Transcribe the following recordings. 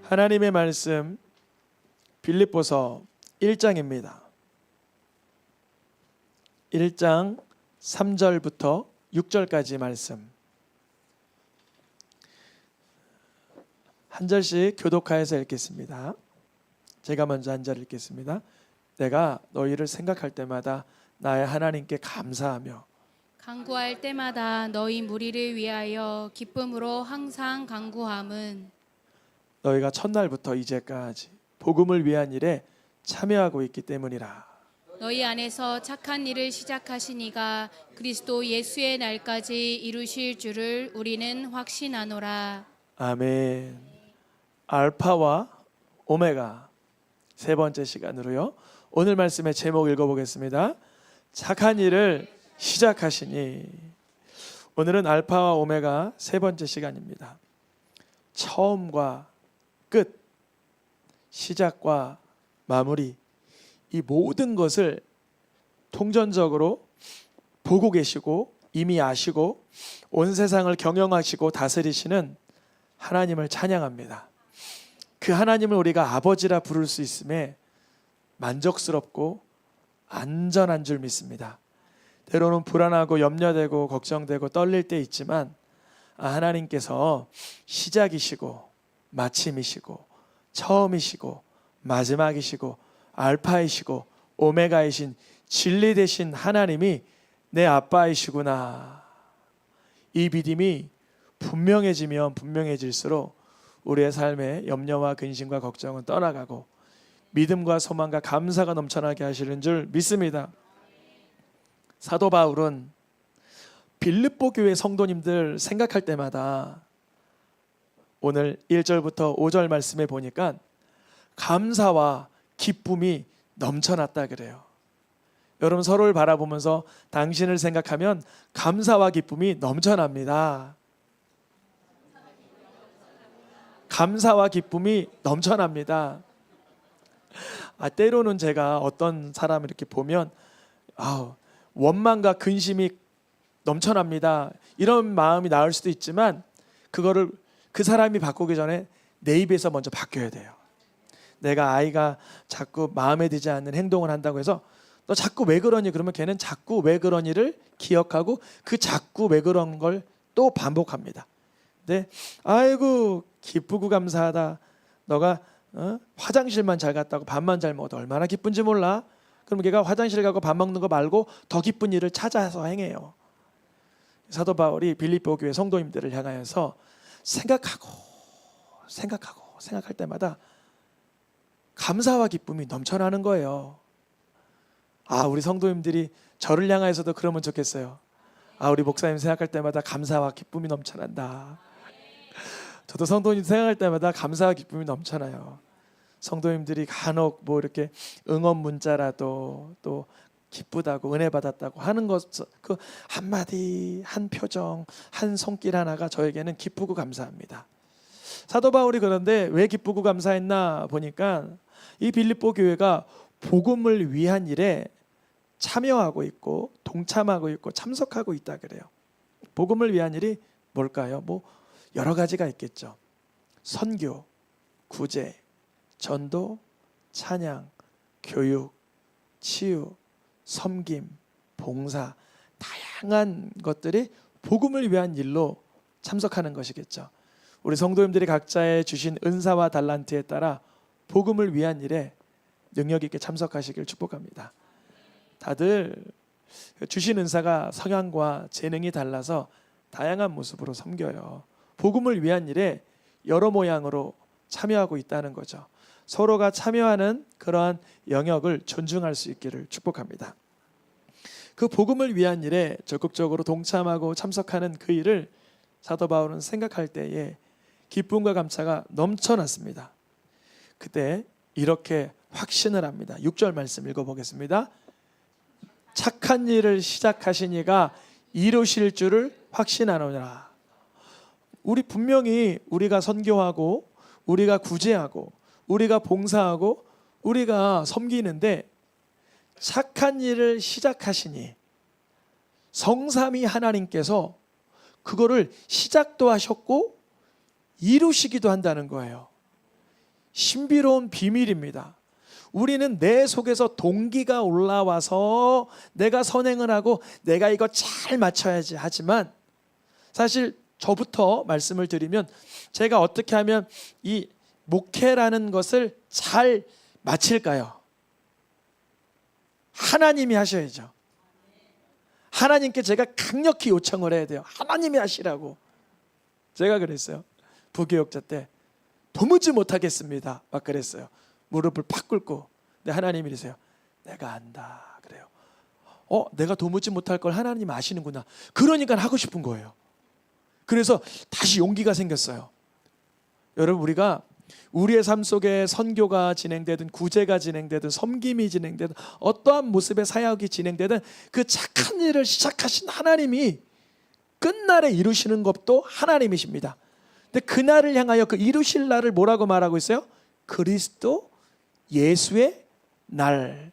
하나님의 말씀 빌립보서 1장입니다. 1장 3절부터 6절까지 말씀 한 절씩 교독하여서 읽겠습니다. 제가 먼저 한 절 읽겠습니다. 내가 너희를 생각할 때마다 나의 하나님께 감사하며 간구할 때마다 너희 무리를 위하여 기쁨으로 항상 간구함은 너희가 첫날부터 이제까지 복음을 위한 일에 참여하고 있기 때문이라. 너희 안에서 착한 일을 시작하시니가 그리스도 예수의 날까지 이루실 줄을 우리는 확신하노라. 아멘. 알파와 오메가 세 번째 시간으로요. 오늘 말씀의 제목 읽어보겠습니다. 착한 일을 시작하시니. 오늘은 알파와 오메가 세 번째 시간입니다. 처음과 끝, 시작과 마무리, 이 모든 것을 통전적으로 보고 계시고 이미 아시고 온 세상을 경영하시고 다스리시는 하나님을 찬양합니다. 그 하나님을 우리가 아버지라 부를 수 있음에 만족스럽고 안전한 줄 믿습니다. 때로는 불안하고 염려되고 걱정되고 떨릴 때 있지만 하나님께서 시작이시고 마침이시고 처음이시고 마지막이시고 알파이시고 오메가이신 진리 되신 하나님이 내 아빠이시구나. 이 믿음이 분명해지면 분명해질수록 우리의 삶에 염려와 근심과 걱정은 떠나가고 믿음과 소망과 감사가 넘쳐나게 하시는 줄 믿습니다. 사도 바울은 빌립보 교회 성도님들 생각할 때마다 오늘 1절부터 5절 말씀에 보니까 감사와 기쁨이 넘쳐났다 그래요. 여러분 서로를 바라보면서 당신을 생각하면 감사와 기쁨이 넘쳐납니다. 감사와 기쁨이 넘쳐납니다. 때로는 제가 어떤 사람을 이렇게 보면 원망과 근심이 넘쳐납니다. 이런 마음이 나올 수도 있지만 그거를 그 사람이 바꾸기 전에 내 입에서 먼저 바뀌어야 돼요. 내가 아이가 자꾸 마음에 들지 않는 행동을 한다고 해서 너 자꾸 왜 그러니? 그러면 걔는 자꾸 왜 그러니를 기억하고 그 자꾸 왜 그런 걸 또 반복합니다. 근데 아이고 기쁘고 감사하다. 너가 화장실만 잘 갔다고 밥만 잘 먹어도 얼마나 기쁜지 몰라? 그럼 걔가 화장실 가고 밥 먹는 거 말고 더 기쁜 일을 찾아서 행해요. 사도 바울이 빌립보 교회 성도님들을 향하여서 생각할 때마다 감사와 기쁨이 넘쳐나는 거예요. 우리 성도님들이 저를 향하여서도 그러면 좋겠어요. 우리 목사님 생각할 때마다 감사와 기쁨이 넘쳐난다. 저도 성도님 생각할 때마다 감사와 기쁨이 넘쳐나요. 성도님들이 간혹 뭐 이렇게 응원 문자라도 또 기쁘다고 은혜 받았다고 하는 것, 그 한마디, 한 표정, 한 손길 하나가 저에게는 기쁘고 감사합니다. 사도 바울이 그런데 왜 기쁘고 감사했나 보니까 이 빌립보 교회가 복음을 위한 일에 참여하고 있고 동참하고 있고 참석하고 있다 그래요. 복음을 위한 일이 뭘까요? 뭐 여러 가지가 있겠죠. 선교, 구제, 전도, 찬양, 교육, 치유, 섬김, 봉사, 다양한 것들이 복음을 위한 일로 참석하는 것이겠죠. 우리 성도님들이 각자의 주신 은사와 달란트에 따라 복음을 위한 일에 능력 있게 참석하시길 축복합니다. 다들 주신 은사가 성향과 재능이 달라서 다양한 모습으로 섬겨요. 복음을 위한 일에 여러 모양으로 참여하고 있다는 거죠. 서로가 참여하는 그러한 영역을 존중할 수 있기를 축복합니다. 그 복음을 위한 일에 적극적으로 동참하고 참석하는 그 일을 사도 바울은 생각할 때에 기쁨과 감사가 넘쳐났습니다. 그때 이렇게 확신을 합니다. 6절 말씀 읽어보겠습니다. 착한 일을 시작하시니가 이루실 줄을 확신하노라. 우리 분명히 우리가 선교하고 우리가 구제하고 우리가 봉사하고 우리가 섬기는데 착한 일을 시작하시니 성삼위 하나님께서 그거를 시작도 하셨고 이루시기도 한다는 거예요. 신비로운 비밀입니다. 우리는 내 속에서 동기가 올라와서 내가 선행을 하고 내가 이거 잘 맞춰야지 하지만, 사실 저부터 말씀을 드리면 제가 어떻게 하면 이 목회라는 것을 잘 마칠까요? 하나님이 하셔야죠. 하나님께 제가 강력히 요청을 해야 돼요. 하나님이 하시라고. 제가 그랬어요. 부교육자 때 도무지 못하겠습니다 막 그랬어요. 무릎을 팍 꿇고. 근데 하나님이 이러세요. 내가 안다 그래요. 내가 도무지 못할 걸 하나님 아시는구나. 그러니까 하고 싶은 거예요. 그래서 다시 용기가 생겼어요. 여러분, 우리가 우리의 삶 속에 선교가 진행되든 구제가 진행되든 섬김이 진행되든 어떠한 모습의 사역이 진행되든 그 착한 일을 시작하신 하나님이 끝날에 이루시는 것도 하나님이십니다. 근데 그날을 향하여 그 이루실 날을 뭐라고 말하고 있어요? 그리스도 예수의 날.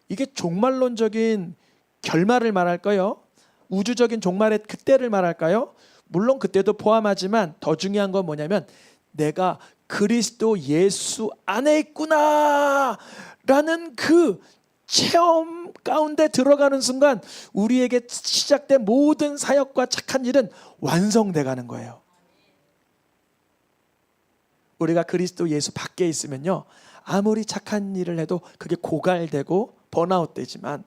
이게 종말론적인 결말을 말할까요? 우주적인 종말의 그때를 말할까요? 물론 그때도 포함하지만 더 중요한 건 뭐냐면 내가 그리스도 예수 안에 있구나 라는 그 체험 가운데 들어가는 순간 우리에게 시작된 모든 사역과 착한 일은 완성돼 가는 거예요. 우리가 그리스도 예수 밖에 있으면요, 아무리 착한 일을 해도 그게 고갈되고 번아웃 되지만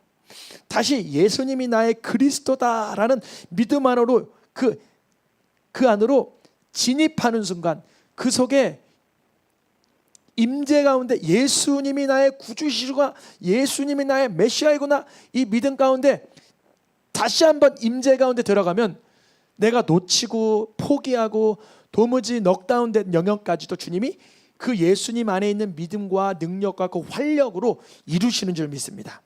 다시 예수님이 나의 그리스도다라는 믿음 안으로 그 안으로 진입하는 순간 그 속에 임재 가운데 예수님이 나의 구주시구나, 예수님이 나의 메시아이구나, 이 믿음 가운데 다시 한번 임재 가운데 들어가면 내가 놓치고 포기하고 도무지 넉다운된 영역까지도 주님이 그 예수님 안에 있는 믿음과 능력과 그 활력으로 이루시는 줄 믿습니다.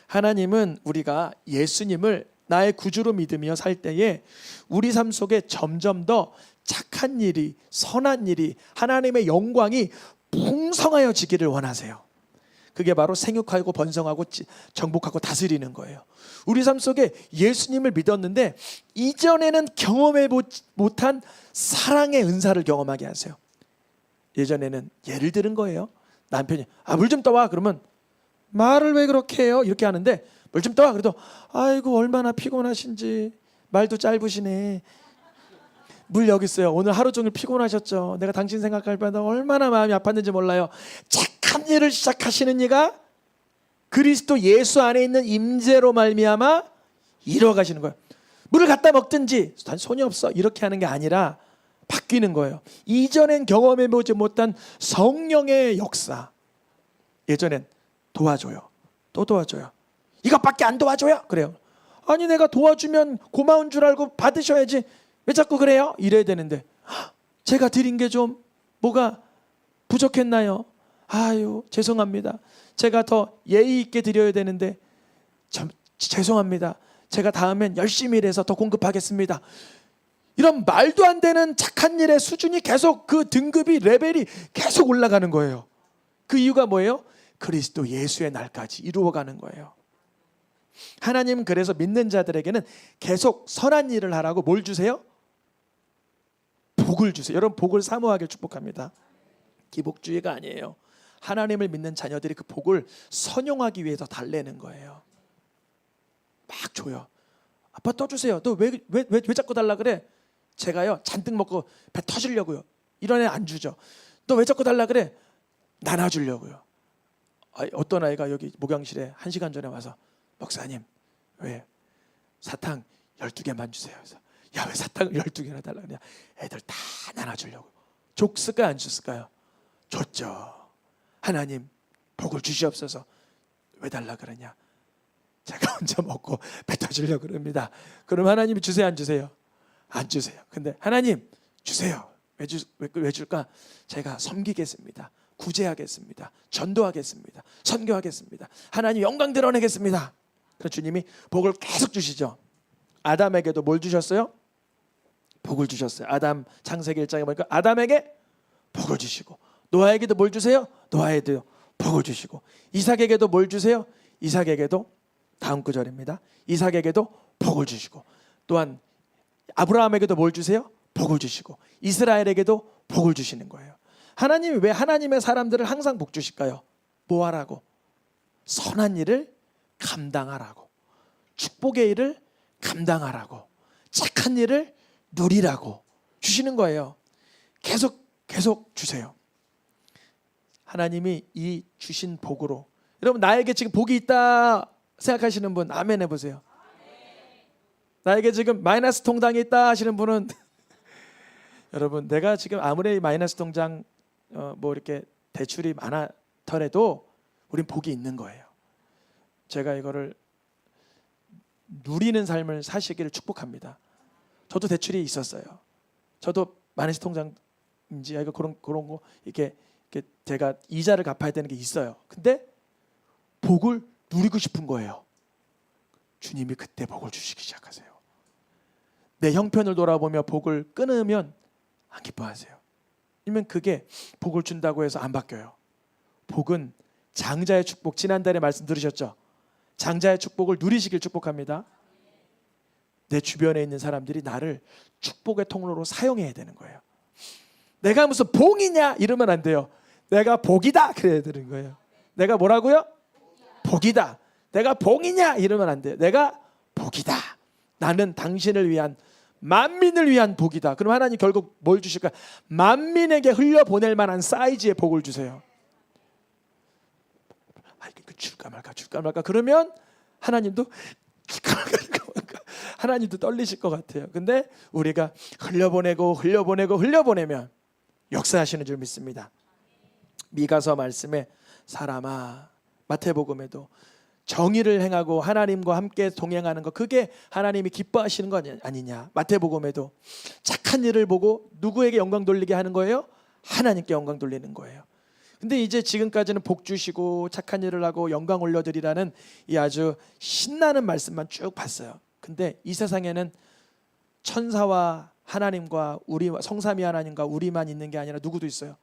하나님은 우리가 예수님을 나의 구주로 믿으며 살 때에 우리 삶 속에 점점 더 착한 일이, 선한 일이, 하나님의 영광이 풍성하여지기를 원하세요. 그게 바로 생육하고 번성하고 정복하고 다스리는 거예요. 우리 삶 속에 예수님을 믿었는데 이전에는 경험해 못한 사랑의 은사를 경험하게 하세요. 예전에는 예를 들은 거예요. 남편이 물 좀 떠와 그러면 말을 왜 그렇게 해요? 이렇게 하는데 물 좀 떠와 그래도 아이고 얼마나 피곤하신지 말도 짧으시네. 물 여기 있어요. 오늘 하루 종일 피곤하셨죠. 내가 당신 생각할 때마다 얼마나 마음이 아팠는지 몰라요. 착한 일을 시작하시는 이가 그리스도 예수 안에 있는 임재로 말미암아 이뤄가시는 거예요. 물을 갖다 먹든지 난 손이 없어 이렇게 하는 게 아니라 바뀌는 거예요. 이전엔 경험해보지 못한 성령의 역사. 예전엔 도와줘요. 또 도와줘요. 이것밖에 안 도와줘요? 그래요. 아니 내가 도와주면 고마운 줄 알고 받으셔야지 왜 자꾸 그래요? 이래야 되는데 제가 드린 게 좀 뭐가 부족했나요? 아유 죄송합니다. 제가 더 예의 있게 드려야 되는데 죄송합니다. 제가 다음엔 열심히 일해서 더 공급하겠습니다. 이런 말도 안 되는 착한 일의 수준이 계속 그 등급이 레벨이 계속 올라가는 거예요. 그 이유가 뭐예요? 그리스도 예수의 날까지 이루어가는 거예요. 하나님 그래서 믿는 자들에게는 계속 선한 일을 하라고 뭘 주세요? 복을 주세요. 여러분 복을 사모하길 축복합니다. 기복주의가 아니에요. 하나님을 믿는 자녀들이 그 복을 선용하기 위해서 달래는 거예요. 막 줘요. 아빠 또 주세요. 너 왜 자꾸 달라 그래? 제가요 잔뜩 먹고 배 터지려고요. 이런 애 안 주죠. 너 왜 자꾸 달라 그래? 나눠주려고요. 어떤 아이가 여기 목양실에 1시간 전에 와서 목사님 왜 사탕 12개만 주세요. 그래서 야 왜 사탕을 12개나 달라 그러냐. 애들 다 나눠주려고. 줬을까요 안 줬을까요? 줬죠. 하나님 복을 주시옵소서. 왜 달라 그러냐. 제가 혼자 먹고 배 터지려고 그럽니다. 그럼 하나님이 주세요 안 주세요? 안 주세요. 근데 하나님 주세요. 왜 줄까? 제가 섬기겠습니다. 구제하겠습니다. 전도하겠습니다. 선교하겠습니다. 하나님 영광 드러내겠습니다. 그래서 주님이 복을 계속 주시죠. 아담에게도 뭘 주셨어요? 복을 주셨어요. 아담 창세기 1장에 보니까 아담에게 복을 주시고 노아에게도 뭘 주세요? 노아에게도 복을 주시고 이삭에게도 뭘 주세요? 이삭에게도 다음 구절입니다. 이삭에게도 복을 주시고 또한 아브라함에게도 뭘 주세요? 복을 주시고 이스라엘에게도 복을 주시는 거예요. 하나님이 왜 하나님의 사람들을 항상 복 주실까요? 뭐 하라고? 선한 일을 감당하라고, 축복의 일을 감당하라고, 착한 일을 누리라고 주시는 거예요. 계속 주세요. 하나님이 이 주신 복으로, 여러분 나에게 지금 복이 있다 생각하시는 분 아멘 해보세요. 나에게 지금 마이너스 통장이 있다 하시는 분은 여러분, 내가 지금 아무리 마이너스 통장 뭐 이렇게 대출이 많더라도 우린 복이 있는 거예요. 제가 이거를 누리는 삶을 사시기를 축복합니다. 저도 대출이 있었어요. 저도 마이너스 통장인지 이거 그런 거 이렇게 제가 이자를 갚아야 되는 게 있어요. 근데 복을 누리고 싶은 거예요. 주님이 그때 복을 주시기 시작하세요. 내 형편을 돌아보며 복을 끊으면 안 기뻐하세요. 이면 그게 복을 준다고 해서 안 바뀌어요. 복은 장자의 축복, 지난달에 말씀 들으셨죠? 장자의 축복을 누리시길 축복합니다. 내 주변에 있는 사람들이 나를 축복의 통로로 사용해야 되는 거예요. 내가 무슨 봉이냐 이러면 안 돼요. 내가 복이다 그래야 되는 거예요. 내가 뭐라고요? 복이다. 내가 봉이냐 이러면 안 돼요. 내가 복이다. 나는 당신을 위한, 만민을 위한 복이다. 그럼 하나님 결국 뭘 주실까? 만민에게 흘려보낼 만한 사이즈의 복을 주세요. 이거 줄까 말까 그러면 하나님도 줄까 말까 하나님도 떨리실 것 같아요. 근데 우리가 흘려보내면 역사하시는 줄 믿습니다. 미가서 말씀에 사람아, 마태복음에도 정의를 행하고 하나님과 함께 동행하는 것, 그게 하나님이 기뻐하시는 거 아니냐. 마태복음에도 착한 일을 보고 누구에게 영광 돌리게 하는 거예요? 하나님께 영광 돌리는 거예요. 근데 이제 지금까지는 복 주시고 착한 일을 하고 영광 올려드리라는 이 아주 신나는 말씀만 쭉 봤어요. 근데 이 세상에는 천사와 하나님과 우리, 성삼위 하나님과 우리만 있는 게 아니라 누구도 있어요?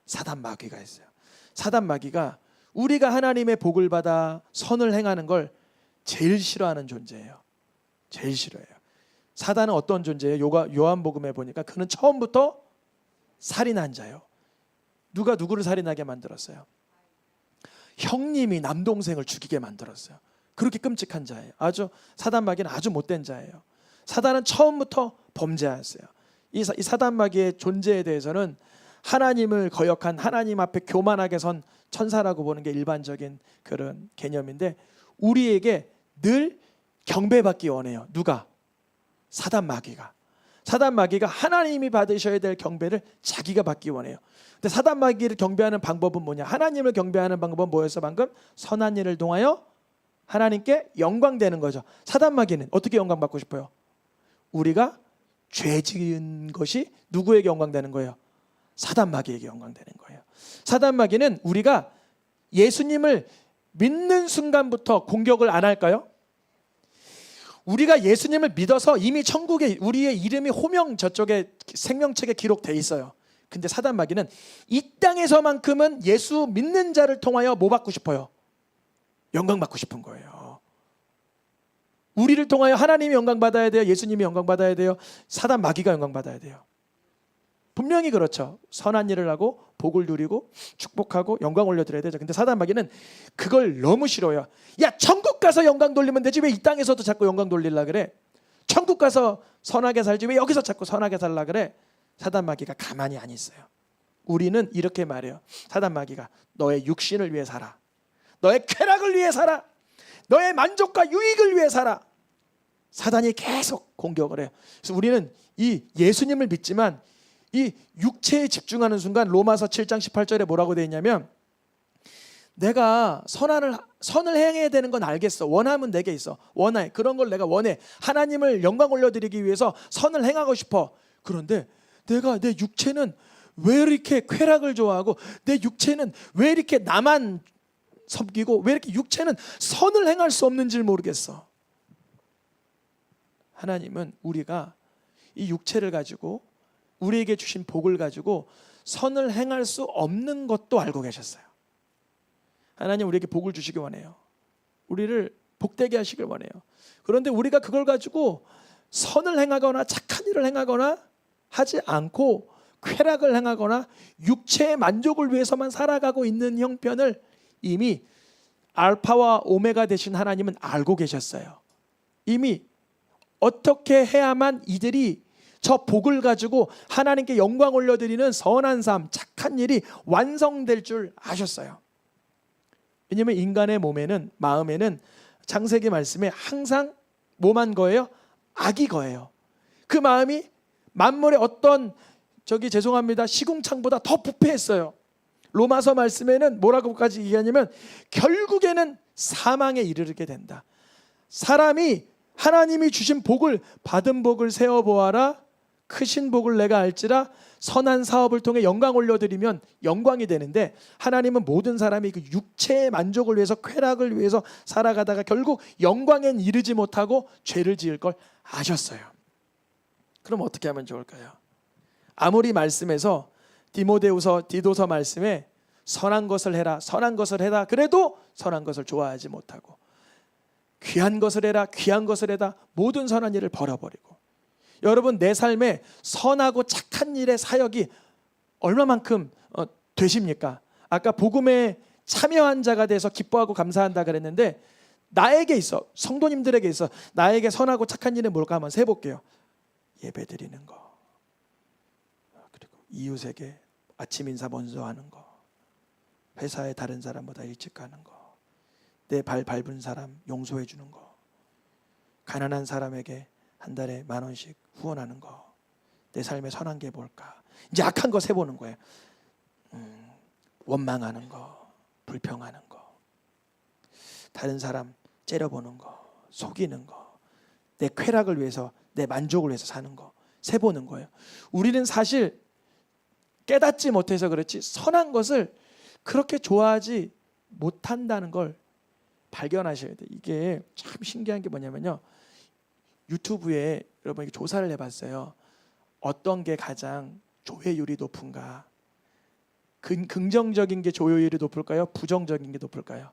사단 마귀가 있어요. 사단 마귀가 우리가 하나님의 복을 받아 선을 행하는 걸 제일 싫어하는 존재예요. 제일 싫어해요. 사단은 어떤 존재예요? 요한복음에 보니까 그는 처음부터 살인한 자예요. 누가 누구를 살인하게 만들었어요? 형님이 남동생을 죽이게 만들었어요. 그렇게 끔찍한 자예요. 사단 마귀는 아주 못된 자예요. 사단은 처음부터 범죄하였어요. 이 사단 마귀의 존재에 대해서는 하나님을 거역한, 하나님 앞에 교만하게 선 천사라고 보는 게 일반적인 그런 개념인데, 우리에게 늘 경배받기 원해요. 누가? 사단 마귀가. 사단 마귀가 하나님이 받으셔야 될 경배를 자기가 받기 원해요. 근데 사단 마귀를 경배하는 방법은 뭐냐? 하나님을 경배하는 방법은 뭐였어 방금? 선한 일을 통하여 하나님께 영광되는 거죠. 사단 마귀는 어떻게 영광받고 싶어요? 우리가 죄 지은 것이 누구에게 영광되는 거예요? 사단 마귀에게 영광되는 거예요. 사단 마귀는 우리가 예수님을 믿는 순간부터 공격을 안 할까요? 우리가 예수님을 믿어서 이미 천국에 우리의 이름이 호명 저쪽에 생명책에 기록돼 있어요. 근데 사단 마귀는 이 땅에서만큼은 예수 믿는 자를 통하여 뭐 받고 싶어요? 영광 받고 싶은 거예요. 우리를 통하여 하나님이 영광 받아야 돼요? 예수님이 영광 받아야 돼요? 사단 마귀가 영광 받아야 돼요? 분명히 그렇죠. 선한 일을 하고 복을 누리고 축복하고 영광 올려드려야 되죠. 근데 사단 마귀는 그걸 너무 싫어요. 야, 천국 가서 영광 돌리면 되지 왜 이 땅에서도 자꾸 영광 돌리려 그래? 천국 가서 선하게 살지 왜 여기서 자꾸 선하게 살라 그래? 사단 마귀가 가만히 안 있어요. 우리는 이렇게 말해요. 사단 마귀가 너의 육신을 위해 살아. 너의 쾌락을 위해 살아. 너의 만족과 유익을 위해 살아. 사단이 계속 공격을 해요. 그래서 우리는 이 예수님을 믿지만 이 육체에 집중하는 순간 로마서 7장 18절에 뭐라고 되어 있냐면, 내가 선을 행해야 되는 건 알겠어. 원함은 내게 있어. 원해. 그런 걸 내가 원해. 하나님을 영광 올려드리기 위해서 선을 행하고 싶어. 그런데 내 육체는 왜 이렇게 쾌락을 좋아하고, 내 육체는 왜 이렇게 나만 섬기고, 왜 이렇게 육체는 선을 행할 수 없는지 모르겠어. 하나님은 우리가 이 육체를 가지고, 우리에게 주신 복을 가지고 선을 행할 수 없는 것도 알고 계셨어요. 하나님 우리에게 복을 주시기 원해요. 우리를 복되게 하시길 원해요. 그런데 우리가 그걸 가지고 선을 행하거나 착한 일을 행하거나 하지 않고 쾌락을 행하거나 육체의 만족을 위해서만 살아가고 있는 형편을 이미 알파와 오메가 되신 하나님은 알고 계셨어요. 이미 어떻게 해야만 이들이 저 복을 가지고 하나님께 영광 올려드리는 선한 삶, 착한 일이 완성될 줄 아셨어요. 왜냐하면 인간의 몸에는, 마음에는 창세기 말씀에 항상 뭐만 거예요? 악이 거예요. 그 마음이 만물의 어떤 죄송합니다, 시궁창보다 더 부패했어요. 로마서 말씀에는 뭐라고까지 얘기하냐면 결국에는 사망에 이르게 된다. 사람이 하나님이 주신 복을, 받은 복을 세어보아라. 크신 복을 내가 알지라. 선한 사업을 통해 영광 올려드리면 영광이 되는데, 하나님은 모든 사람이 그 육체의 만족을 위해서, 쾌락을 위해서 살아가다가 결국 영광엔 이르지 못하고 죄를 지을 걸 아셨어요. 그럼 어떻게 하면 좋을까요? 아무리 말씀에서 디도서 말씀에 선한 것을 해라, 선한 것을 해라, 그래도 선한 것을 좋아하지 못하고, 귀한 것을 해라, 귀한 것을 해라, 모든 선한 일을 버려버리고. 여러분, 내 삶에 선하고 착한 일의 사역이 얼마만큼 되십니까? 아까 복음에 참여한 자가 돼서 기뻐하고 감사한다 그랬는데, 나에게 있어, 성도님들에게 있어 나에게 선하고 착한 일은 뭘까 한번 세볼게요. 예배드리는 거, 그리고 이웃에게 아침 인사 먼저 하는 거, 회사에 다른 사람보다 일찍 가는 거, 내 발 밟은 사람 용서해 주는 거, 가난한 사람에게 한 달에 10,000원씩 후원하는 거, 내 삶에 선한 게 뭘까? 이제 악한 거 세보는 거예요. 원망하는 거, 불평하는 거, 다른 사람 째려보는 거, 속이는 거, 내 쾌락을 위해서, 내 만족을 위해서 사는 거 세보는 거예요. 우리는 사실 깨닫지 못해서 그렇지 선한 것을 그렇게 좋아하지 못한다는 걸 발견하셔야 돼요. 이게 참 신기한 게 뭐냐면요, 유튜브에 여러분 조사를 해봤어요. 어떤 게 가장 조회율이 높은가? 긍정적인 게 조회율이 높을까요? 부정적인 게 높을까요?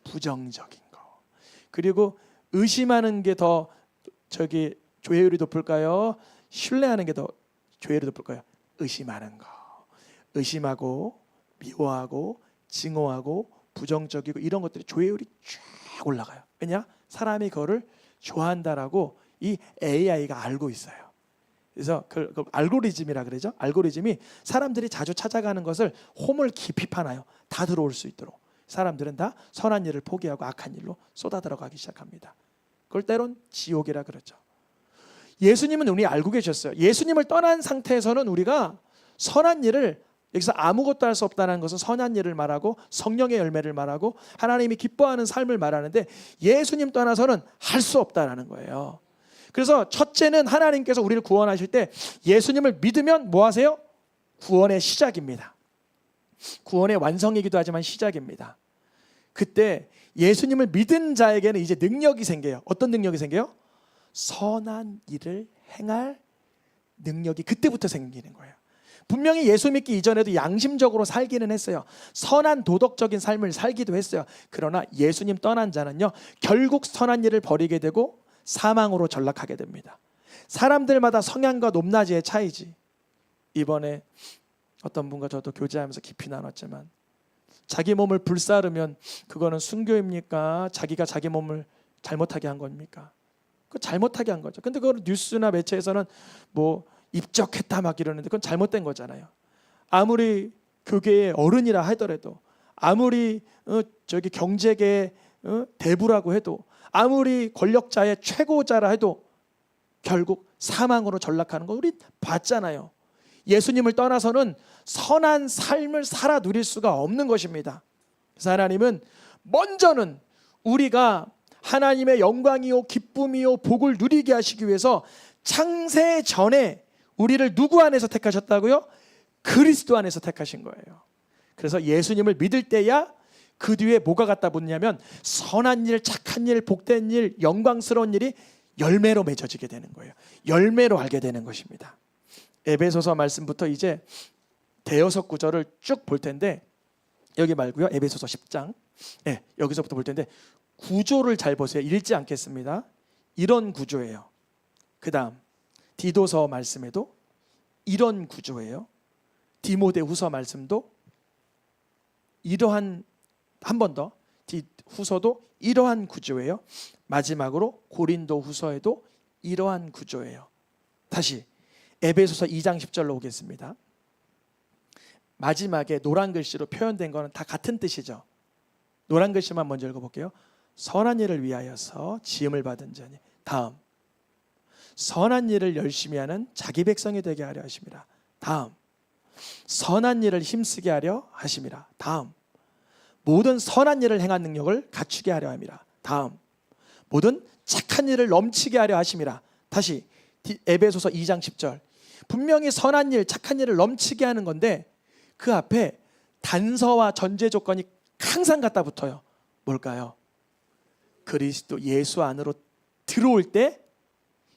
부정적인 거. 그리고 의심하는 게 더 조회율이 높을까요? 신뢰하는 게 더 조회율이 높을까요? 의심하는 거. 의심하고 미워하고 증오하고 부정적이고 이런 것들이 조회율이 쫙 올라가요. 왜냐? 사람이 그거를 좋아한다라고 이 AI가 알고 있어요. 그래서 그 알고리즘이라 그러죠. 알고리즘이 사람들이 자주 찾아가는 것을 홈을 깊이 파놔요. 다 들어올 수 있도록. 사람들은 다 선한 일을 포기하고 악한 일로 쏟아 들어가기 시작합니다. 그걸 때론 지옥이라 그러죠. 예수님은 우리 알고 계셨어요. 예수님을 떠난 상태에서는 우리가 선한 일을, 여기서 아무것도 할 수 없다는 것은 선한 일을 말하고 성령의 열매를 말하고 하나님이 기뻐하는 삶을 말하는데, 예수님 떠나서는 할 수 없다라는 거예요. 그래서 첫째는 하나님께서 우리를 구원하실 때 예수님을 믿으면 뭐 하세요? 구원의 시작입니다. 구원의 완성이기도 하지만 시작입니다. 그때 예수님을 믿은 자에게는 이제 능력이 생겨요. 어떤 능력이 생겨요? 선한 일을 행할 능력이 그때부터 생기는 거예요. 분명히 예수 믿기 이전에도 양심적으로 살기는 했어요. 선한 도덕적인 삶을 살기도 했어요. 그러나 예수님 떠난 자는요, 결국 선한 일을 버리게 되고 사망으로 전락하게 됩니다. 사람들마다 성향과 높낮이의 차이지. 이번에 어떤 분과 저도 교제하면서 깊이 나눴지만, 자기 몸을 불사르면 그거는 순교입니까? 자기가 자기 몸을 잘못하게 한 겁니까? 그 잘못하게 한 거죠. 근데 그걸 뉴스나 매체에서는 뭐 입적했다 막 이러는데 그건 잘못된 거잖아요. 아무리 교계의 어른이라 하더라도, 아무리 경제계의 대부라고 해도, 아무리 권력자의 최고자라 해도 결국 사망으로 전락하는 거 우리 봤잖아요. 예수님을 떠나서는 선한 삶을 살아 누릴 수가 없는 것입니다. 그래서 하나님은 먼저는 우리가 하나님의 영광이요 기쁨이요 복을 누리게 하시기 위해서 창세 전에 우리를 누구 안에서 택하셨다고요? 그리스도 안에서 택하신 거예요. 그래서 예수님을 믿을 때야 그 뒤에 뭐가 갖다 붙냐면 선한 일, 착한 일, 복된 일, 영광스러운 일이 열매로 맺어지게 되는 거예요. 열매로 알게 되는 것입니다. 에베소서 말씀부터 이제 대여섯 구절을 쭉 볼 텐데, 여기 말고요, 에베소서 10장 여기서부터 볼 텐데 구조를 잘 보세요. 읽지 않겠습니다. 이런 구조예요. 그 다음 디도서 말씀에도 이런 구조예요. 디모데후서 말씀도 이러한, 한 번 더 후서도 이러한 구조예요. 마지막으로 고린도후서에도 이러한 구조예요. 다시 에베소서 2장 10절로 오겠습니다. 마지막에 노란 글씨로 표현된 거는 다 같은 뜻이죠. 노란 글씨만 먼저 읽어볼게요. 선한 일을 위하여서 지음을 받은 자니. 다음, 선한 일을 열심히 하는 자기 백성이 되게 하려 하심이라. 다음, 선한 일을 힘쓰게 하려 하심이라. 다음, 모든 선한 일을 행한 능력을 갖추게 하려 함이라. 다음, 모든 착한 일을 넘치게 하려 하심이라. 다시 에베소서 2장 10절. 분명히 선한 일, 착한 일을 넘치게 하는 건데 그 앞에 단서와 전제 조건이 항상 갖다 붙어요. 뭘까요? 그리스도 예수 안으로 들어올 때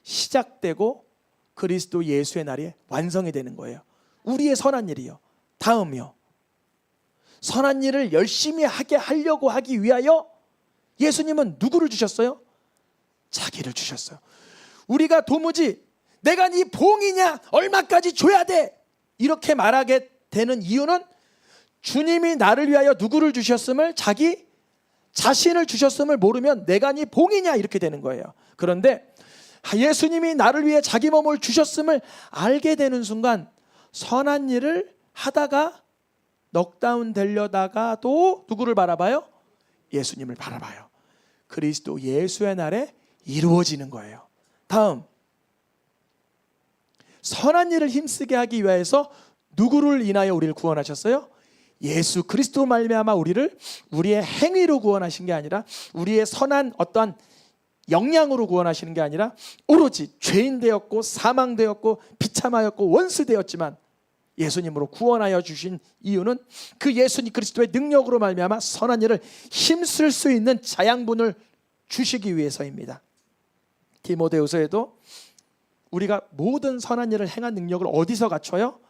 시작되고 그리스도 예수의 날이 완성이 되는 거예요. 우리의 선한 일이요. 다음이요, 선한 일을 열심히 하려고 하기 위하여 예수님은 누구를 주셨어요? 자기를 주셨어요. 우리가 도무지 내가 네 봉이냐, 얼마까지 줘야 돼, 이렇게 말하게 되는 이유는 주님이 나를 위하여 누구를 주셨음을, 자기 자신을 주셨음을 모르면 내가 네 봉이냐 이렇게 되는 거예요. 그런데 예수님이 나를 위해 자기 몸을 주셨음을 알게 되는 순간 선한 일을 하다가 넉다운 되려다가도 누구를 바라봐요? 예수님을 바라봐요. 그리스도 예수의 날에 이루어지는 거예요. 다음, 선한 일을 힘쓰게 하기 위해서 누구를 인하여 우리를 구원하셨어요? 예수 그리스도 말미암아 우리를 우리의 행위로 구원하신 게 아니라, 우리의 선한 어떠한 역량으로 구원하시는 게 아니라 오로지 죄인 되었고 사망되었고 비참하였고 원수 되었지만 예수님으로 구원하여 주신 이유는 그 예수님 그리스도의 능력으로 말미암아 선한 일을 힘쓸 수 있는 자양분을 주시기 위해서입니다. 디모데후서에도 우리가 모든 선한 일을 행한 능력을 어디서 갖춰요?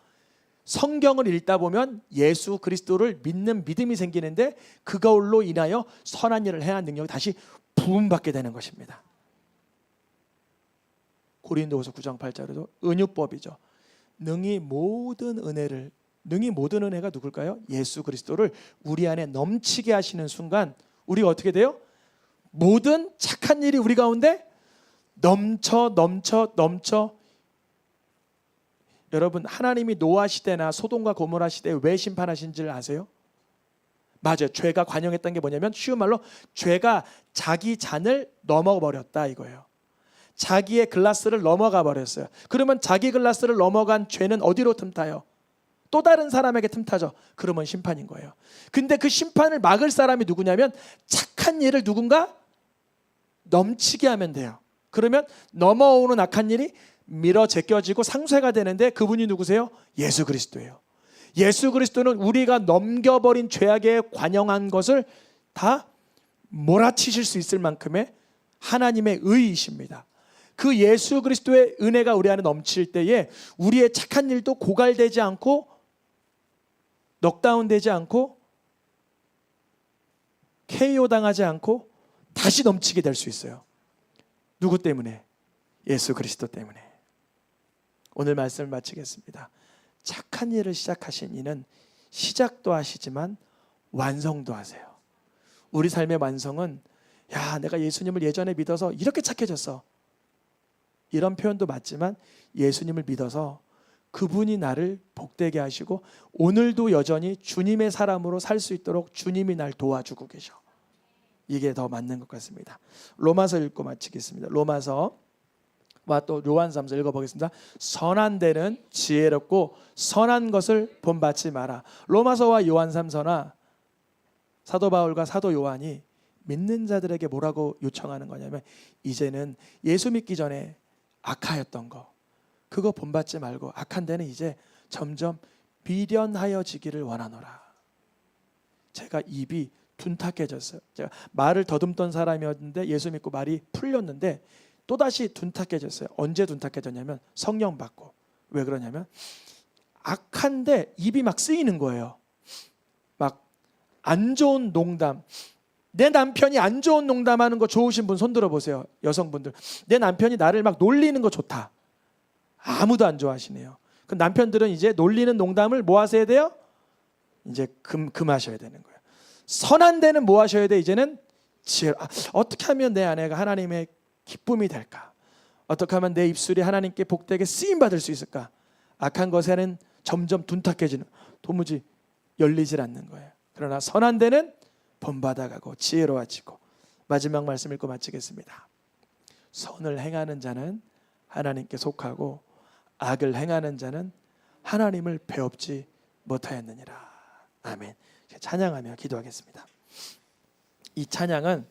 성경을 읽다 보면 예수 그리스도를 믿는 믿음이 생기는데 그걸로 인하여 선한 일을 행한 능력이 다시 부음받게 되는 것입니다. 고린도후서 9장 8절에도 은유법이죠. 능히 모든 은혜가 누굴까요? 예수 그리스도를 우리 안에 넘치게 하시는 순간 우리가 어떻게 돼요? 모든 착한 일이 우리 가운데 넘쳐. 여러분, 하나님이 노아 시대나 소돔과 고모라 시대에 왜 심판하신 줄 아세요? 맞아요. 죄가 관영했던 게 뭐냐면, 쉬운 말로 죄가 자기 잔을 넘어버렸다 이거예요. 자기의 글라스를 넘어가 버렸어요. 그러면 자기 글라스를 넘어간 죄는 어디로 틈타요? 또 다른 사람에게 틈타죠. 그러면 심판인 거예요. 근데 그 심판을 막을 사람이 누구냐면 착한 일을 누군가 넘치게 하면 돼요. 그러면 넘어오는 악한 일이 밀어 제껴지고 상쇄가 되는데 그분이 누구세요? 예수 그리스도예요. 예수 그리스도는 우리가 넘겨버린 죄악에 관영한 것을 다 몰아치실 수 있을 만큼의 하나님의 의이십니다. 그 예수 그리스도의 은혜가 우리 안에 넘칠 때에 우리의 착한 일도 고갈되지 않고 넉다운되지 않고 KO 당하지 않고 다시 넘치게 될 수 있어요. 누구 때문에? 예수 그리스도 때문에. 오늘 말씀을 마치겠습니다. 착한 일을 시작하신 이는 시작도 하시지만 완성도 하세요. 우리 삶의 완성은 내가 예수님을 예전에 믿어서 이렇게 착해졌어, 이런 표현도 맞지만 예수님을 믿어서 그분이 나를 복되게 하시고 오늘도 여전히 주님의 사람으로 살 수 있도록 주님이 날 도와주고 계셔. 이게 더 맞는 것 같습니다. 로마서 읽고 마치겠습니다. 로마서와 또 요한 3서 읽어보겠습니다. 선한 데는 지혜롭고 선한 것을 본받지 마라. 로마서와 요한 3서나 사도 바울과 사도 요한이 믿는 자들에게 뭐라고 요청하는 거냐면, 이제는 예수 믿기 전에 악하였던 거 그거 본받지 말고 악한 데는 이제 점점 미련하여지기를 원하노라. 제가 입이 둔탁해졌어요. 제가 말을 더듬던 사람이었는데 예수 믿고 말이 풀렸는데 또다시 둔탁해졌어요. 언제 둔탁해졌냐면 성령 받고. 왜 그러냐면 악한데 입이 막 쓰이는 거예요. 막 안 좋은 농담. 내 남편이 안 좋은 농담하는 거 좋으신 분 손 들어보세요. 여성분들. 내 남편이 나를 막 놀리는 거 좋다. 아무도 안 좋아하시네요. 그 남편들은 이제 놀리는 농담을 뭐 하셔야 돼요? 이제 금하셔야 되는 거예요. 선한 데는 뭐 하셔야 돼? 이제는 어떻게 하면 내 아내가 하나님의 기쁨이 될까? 어떻게 하면 내 입술이 하나님께 복되게 쓰임 받을 수 있을까? 악한 것에는 점점 둔탁해지는, 도무지 열리질 않는 거예요. 그러나 선한 데는 본받아가고 지혜로워지고. 마지막 말씀 읽고 마치겠습니다. 선을 행하는 자는 하나님께 속하고 악을 행하는 자는 하나님을 배웁지 못하였느니라. 아멘. 찬양하며 기도하겠습니다. 이 찬양은